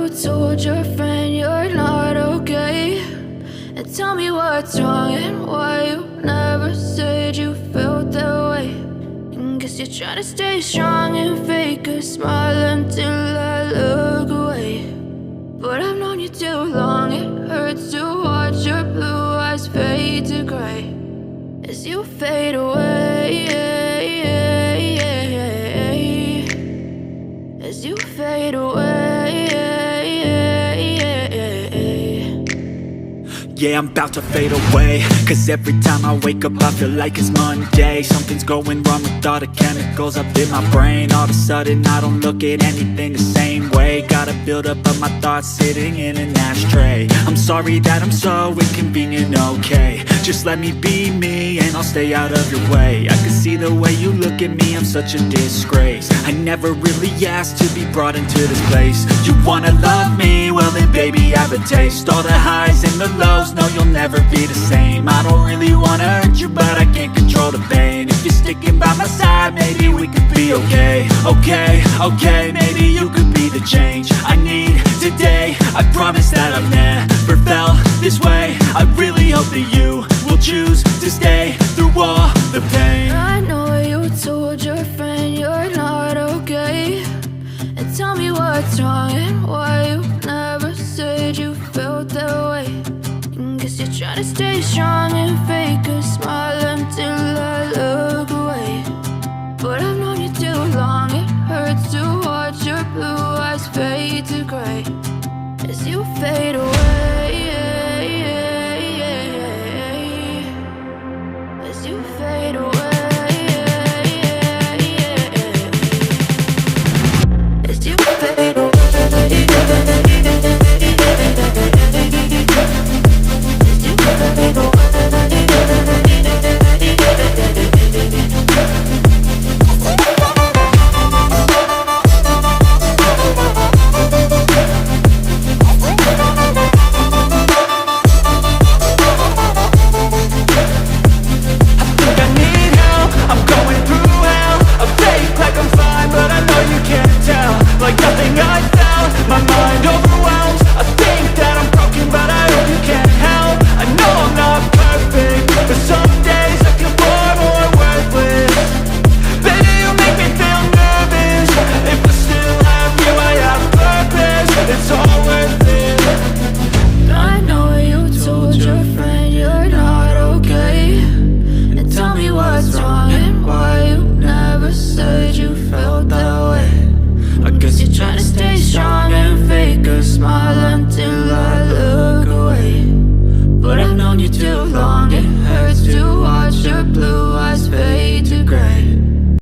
told your friend you're not okay? And tell me what's wrong and why you never said you felt that way. And guess you're trying to stay strong and fake a smile until I look away. But I've known you too long, it hurts to watch your blue eyes fade to gray as you fade away, as you fade away. Yeah, I'm about to fade away, cause every time I wake up I feel like it's Monday. Something's going wrong with all the chemicals up in my brain. All of a sudden I don't look at anything the same way. Got a buildup of my thoughts sitting in an ashtray. I'm sorry that I'm so inconvenient, okay? Just let me be me and I'll stay out of your way. I can see the way you look at me, I'm such a disgrace. I never really asked to be brought into this place. You wanna love me? Well then baby I have a taste. All the highs and the lows, no you'll never be the same. I don't really wanna hurt you but I can't control the pain. If you're sticking by my side maybe we could be okay. Okay, maybe you could be the change I need today. I promise that I've never felt this way. I really hope that you will choose to stay through all the pain. I know you told your friend you're not okay. And tell me what's wrong and why you never said you felt that way. And guess you're trying to stay strong and fake a smile until I look away. But I've known you too long, it hurts to watch your blue eyes fade to gray as you fade away, as you fade away, as you fade away. Smile until I look away. But I've known you too long, it hurts to